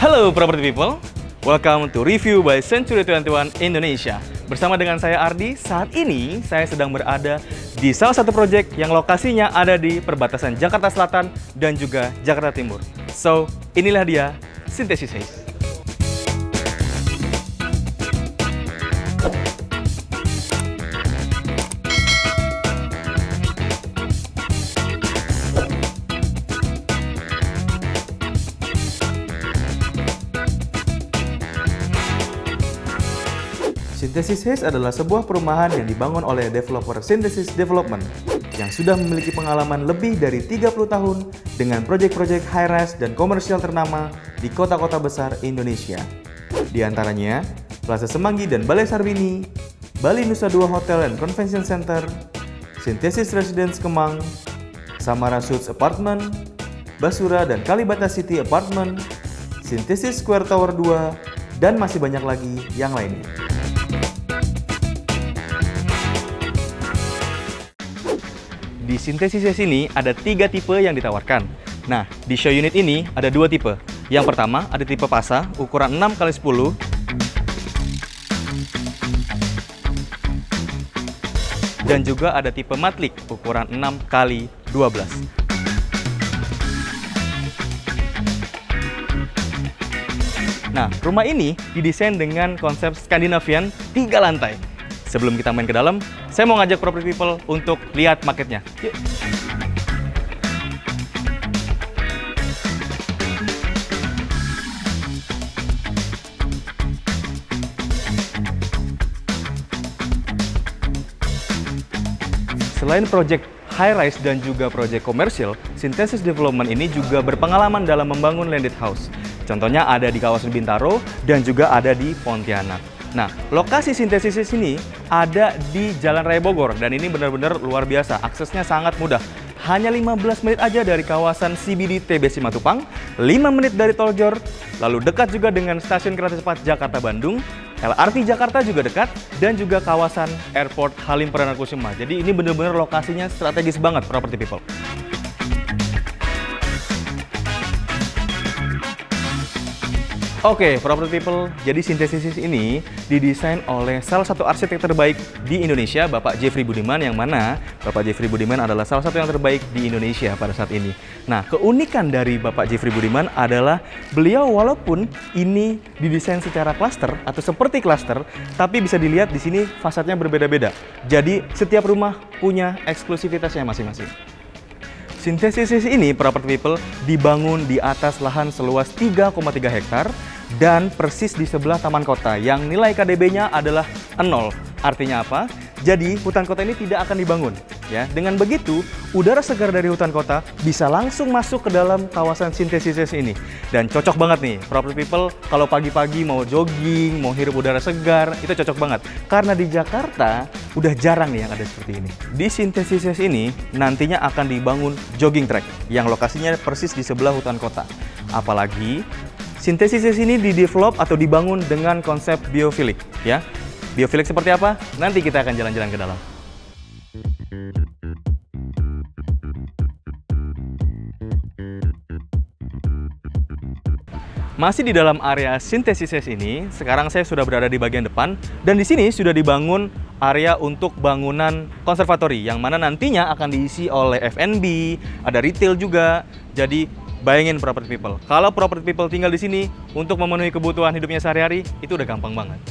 Halo Property People, welcome to Review by Century 21 Indonesia. Bersama dengan saya Ardi, saat ini saya sedang berada di salah satu proyek yang lokasinya ada di perbatasan Jakarta Selatan dan juga Jakarta Timur. So, inilah dia Synthesis Heights. Synthesis Heights adalah sebuah perumahan yang dibangun oleh developer Synthesis Development yang sudah memiliki pengalaman lebih dari 30 tahun dengan proyek-proyek high-rise dan komersial ternama di kota-kota besar Indonesia. Di antaranya, Plaza Semanggi dan Balai Sarbini, Bali Nusa Dua Hotel and Convention Center, Synthesis Residence Kemang, Samara Suites Apartment, Basura dan Kalibata City Apartment, Synthesis Square Tower 2, dan masih banyak lagi yang lainnya. Di Synthesis Heights ini ada 3 tipe yang ditawarkan. Nah, di show unit ini ada 2 tipe. Yang pertama ada tipe Pasa ukuran 6x10 dan juga ada tipe Matlik ukuran 6x12. Nah, rumah ini didesain dengan konsep Skandinavian 3 lantai. Sebelum kita main ke dalam, saya mau ngajak Property People untuk lihat marketnya. Yuk. Selain proyek high-rise dan juga proyek komersial, Synthesis Development ini juga berpengalaman dalam membangun landed house. Contohnya ada di kawasan Bintaro dan juga ada di Pontianak. Nah, lokasi Synthesis ini ada di Jalan Raya Bogor dan ini benar-benar luar biasa. Aksesnya sangat mudah. Hanya 15 menit aja dari kawasan CBD TB Simatupang, 5 menit dari Tol Jor, lalu dekat juga dengan stasiun kereta cepat Jakarta Bandung, LRT Jakarta juga dekat, dan juga kawasan Airport Halim Perdana Kusuma. Jadi ini benar-benar lokasinya strategis banget, Property People. Oke, Property People, jadi Synthesis ini didesain oleh salah satu arsitek terbaik di Indonesia, Bapak Jeffrey Budiman, yang mana Bapak Jeffrey Budiman adalah salah satu yang terbaik di Indonesia pada saat ini. Nah, keunikan dari Bapak Jeffrey Budiman adalah beliau walaupun ini didesain secara klaster atau seperti klaster, tapi bisa dilihat di sini fasadnya berbeda-beda. Jadi, setiap rumah punya eksklusivitasnya masing-masing. Synthesis ini, Property People, dibangun di atas lahan seluas 3,3 hektar dan persis di sebelah taman kota yang nilai KDB-nya adalah 0. Artinya apa? Jadi hutan kota ini tidak akan dibangun. Ya, dengan begitu, udara segar dari hutan kota bisa langsung masuk ke dalam kawasan Synthesis ini. Dan cocok banget nih, Property People, kalau pagi-pagi mau jogging, mau hirup udara segar, itu cocok banget. Karena di Jakarta udah jarang nih yang ada seperti ini. Di Synthesis ini nantinya akan dibangun jogging track yang lokasinya persis di sebelah hutan kota. Apalagi Synthesis ini didevelop atau dibangun dengan konsep biofilik, ya. Biofilik seperti apa? Nanti kita akan jalan-jalan ke dalam. Masih di dalam area Synthesis ini, sekarang saya sudah berada di bagian depan dan di sini sudah dibangun area untuk bangunan konservatori yang mana nantinya akan diisi oleh F&B, ada retail juga. Jadi bayangin Property People, kalau Property People tinggal di sini untuk memenuhi kebutuhan hidupnya sehari-hari, itu udah gampang banget.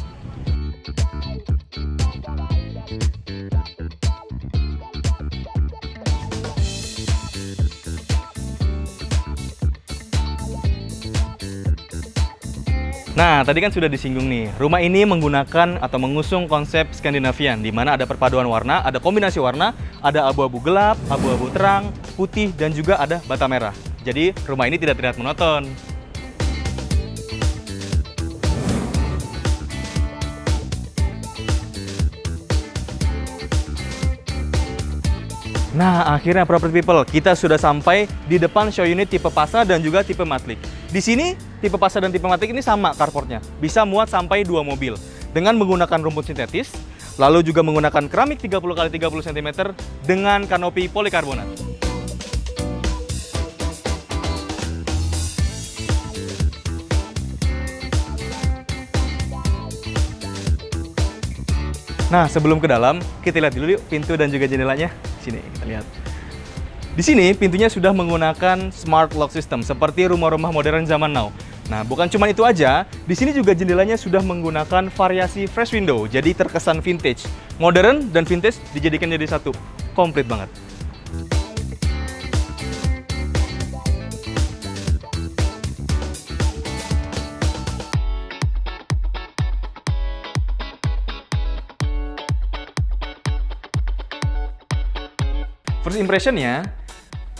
Nah, tadi kan sudah disinggung nih, rumah ini menggunakan atau mengusung konsep Skandinavian, di mana ada perpaduan warna, ada kombinasi warna, ada abu-abu gelap, abu-abu terang, putih, dan juga ada bata merah. Jadi, rumah ini tidak terlihat monoton. Nah, akhirnya Property People, kita sudah sampai di depan show unit tipe Pasa dan juga tipe Matlik. Di sini, tipe Pasa dan tipe Matlik ini sama carportnya. Bisa muat sampai 2 mobil. Dengan menggunakan rumput sintetis, lalu juga menggunakan keramik 30x30 cm dengan kanopi polikarbonat. Nah, sebelum ke dalam, kita lihat dulu yuk pintu dan juga jendelanya. Sini, kita lihat. Di sini pintunya sudah menggunakan smart lock system seperti rumah-rumah modern zaman now. Nah, bukan cuma itu aja, di sini juga jendelanya sudah menggunakan variasi fresh window, jadi terkesan vintage. Modern dan vintage dijadikan jadi satu, komplit banget. First impression-nya,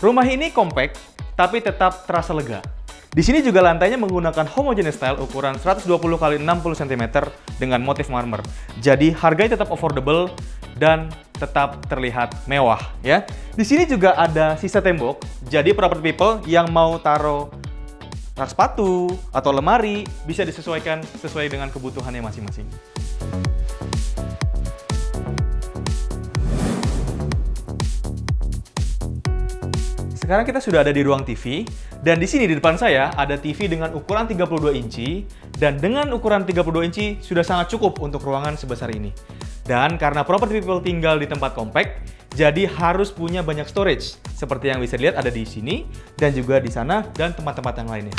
rumah ini compact, tapi tetap terasa lega. Di sini juga lantainya menggunakan homogeneous style ukuran 120 x 60 cm dengan motif marmer. Jadi harganya tetap affordable dan tetap terlihat mewah ya. Di sini juga ada sisa tembok. Jadi property people yang mau taruh rak sepatu atau lemari bisa disesuaikan sesuai dengan kebutuhannya masing-masing. Sekarang kita sudah ada di ruang TV, dan di sini di depan saya ada TV dengan ukuran 32 inci, dan dengan ukuran 32 inci sudah sangat cukup untuk ruangan sebesar ini. Dan karena property people tinggal di tempat compact, jadi harus punya banyak storage, seperti yang bisa dilihat ada di sini, dan juga di sana, dan tempat-tempat yang lainnya.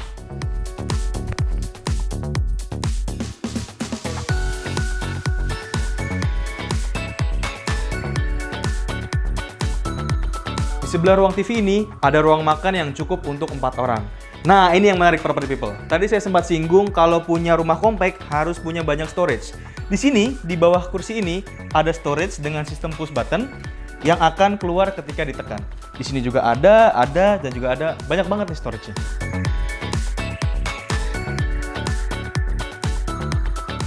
Di sebelah ruang TV ini, ada ruang makan yang cukup untuk 4 orang. Nah, ini yang menarik property people. Tadi saya sempat singgung kalau punya rumah compact harus punya banyak storage. Di sini, di bawah kursi ini, ada storage dengan sistem push button yang akan keluar ketika ditekan. Di sini juga ada, dan juga ada. Banyak banget nih storage-nya.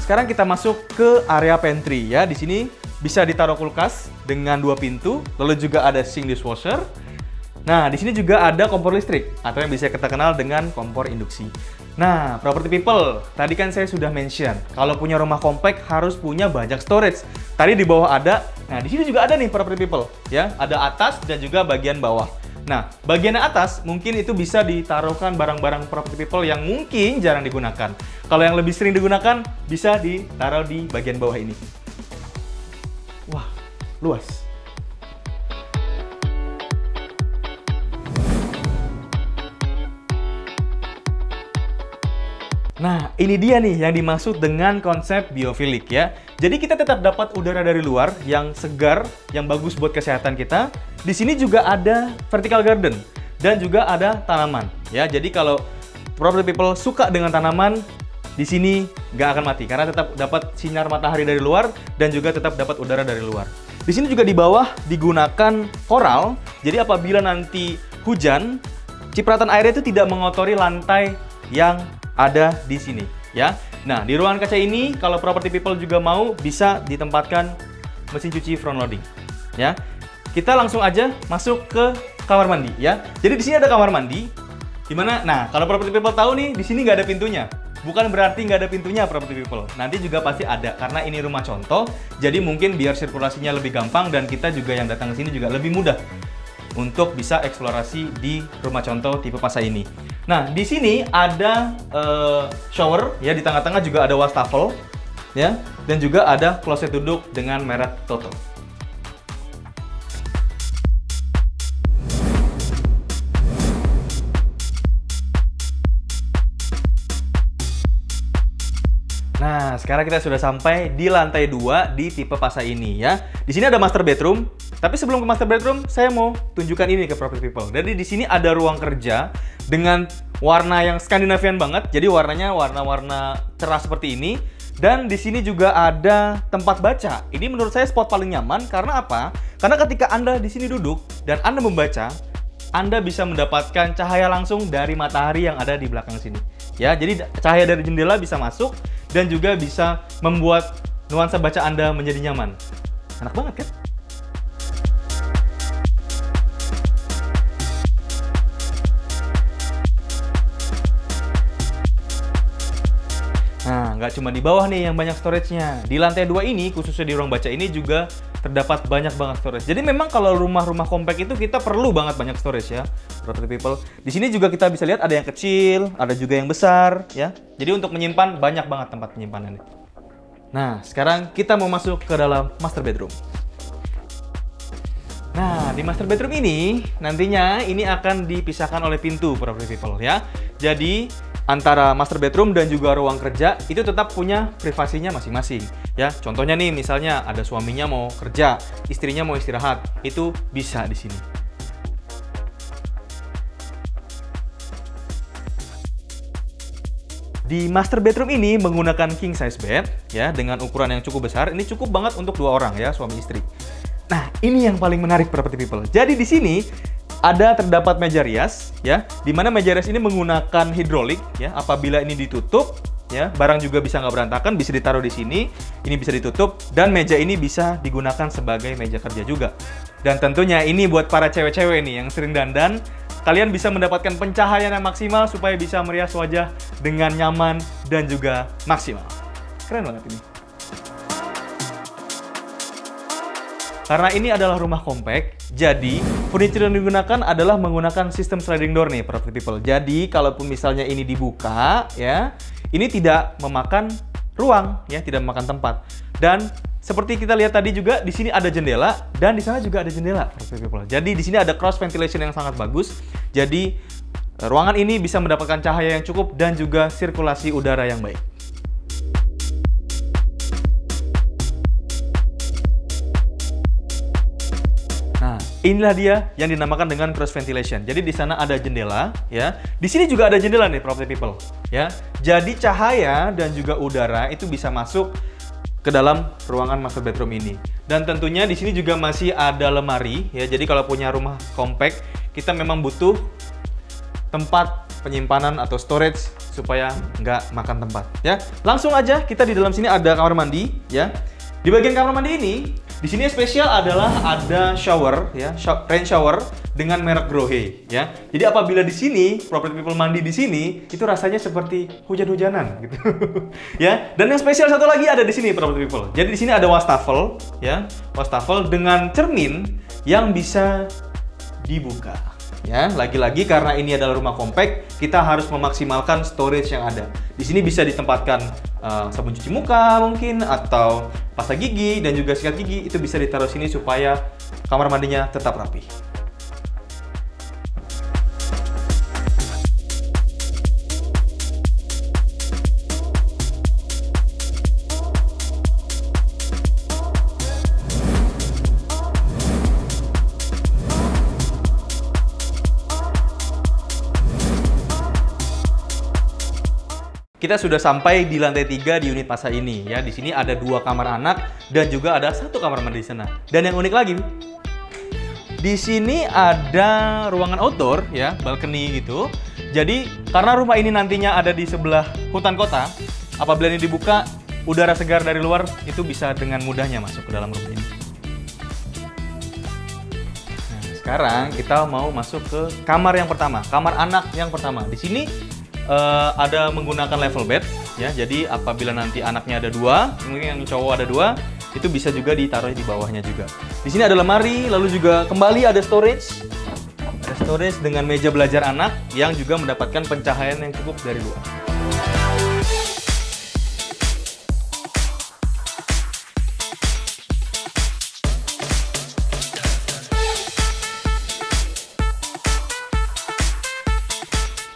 Sekarang kita masuk ke area pantry ya. Di sini bisa ditaruh kulkas dengan 2 pintu, lalu juga ada sink dishwasher. Nah, di sini juga ada kompor listrik atau yang bisa kita kenal dengan kompor induksi. Nah, property people, tadi kan saya sudah mention kalau punya rumah compact harus punya banyak storage. Tadi di bawah ada, nah di sini juga ada nih property people, ya, ada atas dan juga bagian bawah. Nah, bagian atas mungkin itu bisa ditaruhkan barang-barang property people yang mungkin jarang digunakan. Kalau yang lebih sering digunakan bisa ditaruh di bagian bawah ini. Wah, luas. Nah, ini dia nih yang dimaksud dengan konsep biofilik ya. Jadi kita tetap dapat udara dari luar yang segar, yang bagus buat kesehatan kita. Di sini juga ada vertical garden dan juga ada tanaman ya. Jadi kalau property people suka dengan tanaman, di sini nggak akan mati karena tetap dapat sinar matahari dari luar dan juga tetap dapat udara dari luar. Di sini juga di bawah digunakan koral. Jadi apabila nanti hujan, cipratan airnya itu tidak mengotori lantai yang ada di sini ya. Nah, di ruangan kaca ini kalau property people juga mau bisa ditempatkan mesin cuci front loading ya. Kita langsung aja masuk ke kamar mandi ya. Jadi di sini ada kamar mandi di mana, nah kalau property people tahu nih di sini nggak ada pintunya. Bukan berarti nggak ada pintunya property people. Nanti juga pasti ada karena ini rumah contoh. Jadi mungkin biar sirkulasinya lebih gampang dan kita juga yang datang ke sini juga lebih mudah untuk bisa eksplorasi di rumah contoh tipe Pasa ini. Nah, di sini ada shower ya, di tengah-tengah juga ada wastafel ya, dan juga ada kloset duduk dengan merek Toto. Nah, sekarang kita sudah sampai di lantai 2 di tipe Pasa ini ya. Di sini ada master bedroom, tapi sebelum ke master bedroom, saya mau tunjukkan ini ke property people. Jadi di sini ada ruang kerja dengan warna yang Skandinavian banget. Jadi warnanya warna-warna cerah seperti ini. Dan di sini juga ada tempat baca. Ini menurut saya spot paling nyaman karena apa? Karena ketika Anda di sini duduk dan Anda membaca, Anda bisa mendapatkan cahaya langsung dari matahari yang ada di belakang sini. Ya, jadi cahaya dari jendela bisa masuk dan juga bisa membuat nuansa baca Anda menjadi nyaman. Enak banget kan? Nah, nggak cuma di bawah nih yang banyak storage-nya. Di lantai 2 ini, khususnya di ruang baca ini juga terdapat banyak banget storage. Jadi memang kalau rumah-rumah compact itu kita perlu banget banyak storage ya, property people. Di sini juga kita bisa lihat ada yang kecil, ada juga yang besar ya. Jadi untuk menyimpan banyak banget tempat penyimpanannya. Nah, sekarang kita mau masuk ke dalam master bedroom. Nah, di master bedroom ini nantinya ini akan dipisahkan oleh pintu, property people ya. Jadi antara master bedroom dan juga ruang kerja itu tetap punya privasinya masing-masing ya. Contohnya nih, misalnya ada suaminya mau kerja, istrinya mau istirahat, itu bisa di sini. Di master bedroom ini menggunakan king size bed ya, dengan ukuran yang cukup besar. Ini cukup banget untuk 2 orang ya, suami istri. Nah, ini yang paling menarik property people. Jadi di sini ada terdapat meja rias ya, di mana meja rias ini menggunakan hidrolik ya. Apabila ini ditutup ya, barang juga bisa nggak berantakan, bisa ditaruh di sini. Ini bisa ditutup dan meja ini bisa digunakan sebagai meja kerja juga. Dan tentunya ini buat para cewek-cewek nih yang sering dandan. Kalian bisa mendapatkan pencahayaan yang maksimal supaya bisa merias wajah dengan nyaman dan juga maksimal. Keren banget ini. Karena ini adalah rumah compact, jadi furniture yang digunakan adalah menggunakan sistem sliding door nih, property people. Jadi, kalaupun misalnya ini dibuka, ya, ini tidak memakan ruang, ya, tidak memakan tempat. Dan seperti kita lihat tadi juga, di sini ada jendela dan di sana juga ada jendela, property people. Jadi di sini ada cross ventilation yang sangat bagus. Jadi ruangan ini bisa mendapatkan cahaya yang cukup dan juga sirkulasi udara yang baik. Inilah dia yang dinamakan dengan cross ventilation. Jadi di sana ada jendela, ya. Di sini juga ada jendela nih, property people, ya. Jadi cahaya dan juga udara itu bisa masuk ke dalam ruangan master bedroom ini. Dan tentunya di sini juga masih ada lemari, ya. Jadi kalau punya rumah compact, kita memang butuh tempat penyimpanan atau storage supaya nggak makan tempat, ya. Langsung aja kita di dalam sini ada kamar mandi, ya. Di bagian kamar mandi ini, di sini spesial adalah ada shower, ya, rain shower dengan merek Grohe, ya. Jadi apabila di sini property people mandi di sini, itu rasanya seperti hujan-hujanan, gitu, ya. Dan yang spesial satu lagi ada di sini, property people. Jadi di sini ada wastafel, ya, wastafel dengan cermin yang bisa dibuka. Ya, lagi-lagi karena ini adalah rumah compact, kita harus memaksimalkan storage yang ada. Di sini bisa ditempatkan sabun cuci muka mungkin, atau pasta gigi dan juga sikat gigi, itu bisa ditaruh sini supaya kamar mandinya tetap rapi. Kita sudah sampai di lantai 3 di unit masa ini, ya. Di sini ada 2 kamar anak dan juga ada 1 kamar mandi di sana. Dan yang unik lagi, di sini ada ruangan outdoor, ya, balkoni gitu. Jadi karena rumah ini nantinya ada di sebelah hutan kota, apabila ini dibuka, udara segar dari luar itu bisa dengan mudahnya masuk ke dalam rumah ini. Nah, sekarang kita mau masuk ke kamar yang pertama, kamar anak yang pertama. Di sini ada menggunakan level bed, ya. Jadi apabila nanti anaknya ada 2, mungkin yang cowok ada 2, itu bisa juga ditaruh di bawahnya juga. Di sini ada lemari, lalu juga kembali ada storage. Ada storage dengan meja belajar anak yang juga mendapatkan pencahayaan yang cukup dari luar.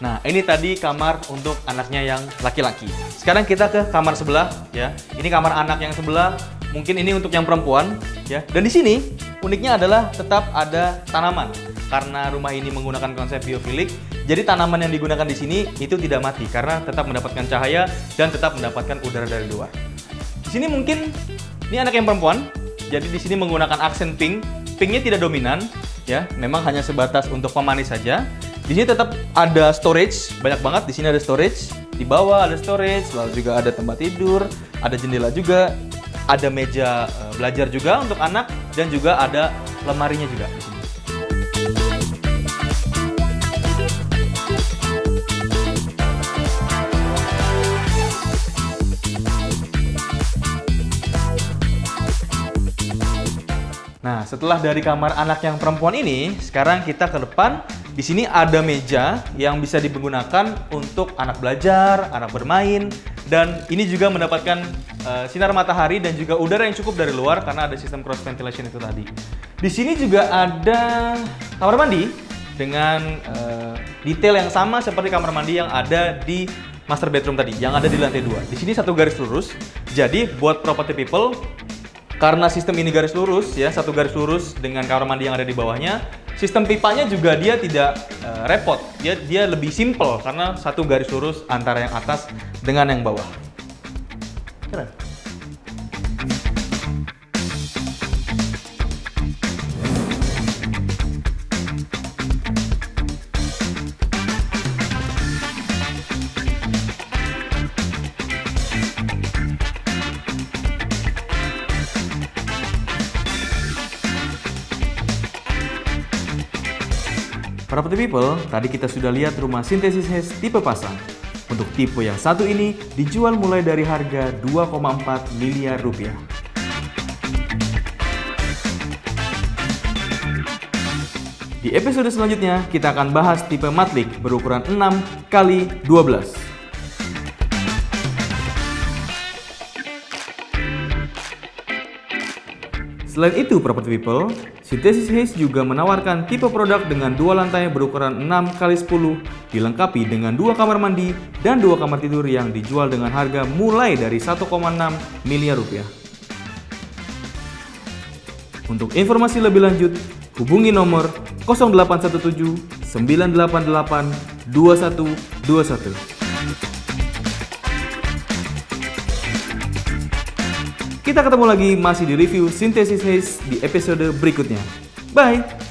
Nah, ini tadi kamar untuk anaknya yang laki-laki. Sekarang kita ke kamar sebelah, ya. Ini kamar anak yang sebelah. Mungkin ini untuk yang perempuan, ya. Dan di sini uniknya adalah tetap ada tanaman. Karena rumah ini menggunakan konsep biofilik, jadi tanaman yang digunakan di sini itu tidak mati karena tetap mendapatkan cahaya dan tetap mendapatkan udara dari luar. Di sini mungkin ini anak yang perempuan. Jadi di sini menggunakan aksen pink. Pinknya tidak dominan, ya. Memang hanya sebatas untuk pemanis saja. Di sini tetap ada storage, banyak banget. Di sini ada storage, di bawah ada storage, lalu juga ada tempat tidur, ada jendela juga, ada meja belajar juga untuk anak, dan juga ada lemarinya juga di sini. Nah, setelah dari kamar anak yang perempuan ini, sekarang kita ke depan. Di sini ada meja yang bisa digunakan untuk anak belajar, anak bermain, Dan ini juga mendapatkan sinar matahari dan juga udara yang cukup dari luar karena ada sistem cross ventilation itu tadi. Di sini juga ada kamar mandi dengan detail yang sama seperti kamar mandi yang ada di master bedroom tadi, yang ada di lantai 2. Di sini satu garis lurus. Jadi buat property people, karena sistem ini garis lurus ya, satu garis lurus dengan kamar mandi yang ada di bawahnya, sistem pipanya juga dia tidak repot. Dia lebih simple karena satu garis lurus antara yang atas dengan yang bawah. Keren. Property people, tadi kita sudah lihat rumah Synthesis Haze tipe pasang. Untuk tipe yang satu ini dijual mulai dari harga 2,4 miliar rupiah. Di episode selanjutnya, kita akan bahas tipe Matlik berukuran 6x12. Selain itu, property people, Synthesis Haze juga menawarkan tipe produk dengan dua lantai berukuran 6x10, dilengkapi dengan 2 kamar mandi dan 2 kamar tidur yang dijual dengan harga mulai dari 1,6 miliar rupiah. Untuk informasi lebih lanjut, hubungi nomor 0817 988 2121. Kita ketemu lagi masih di review Synthesis Haze di episode berikutnya. Bye!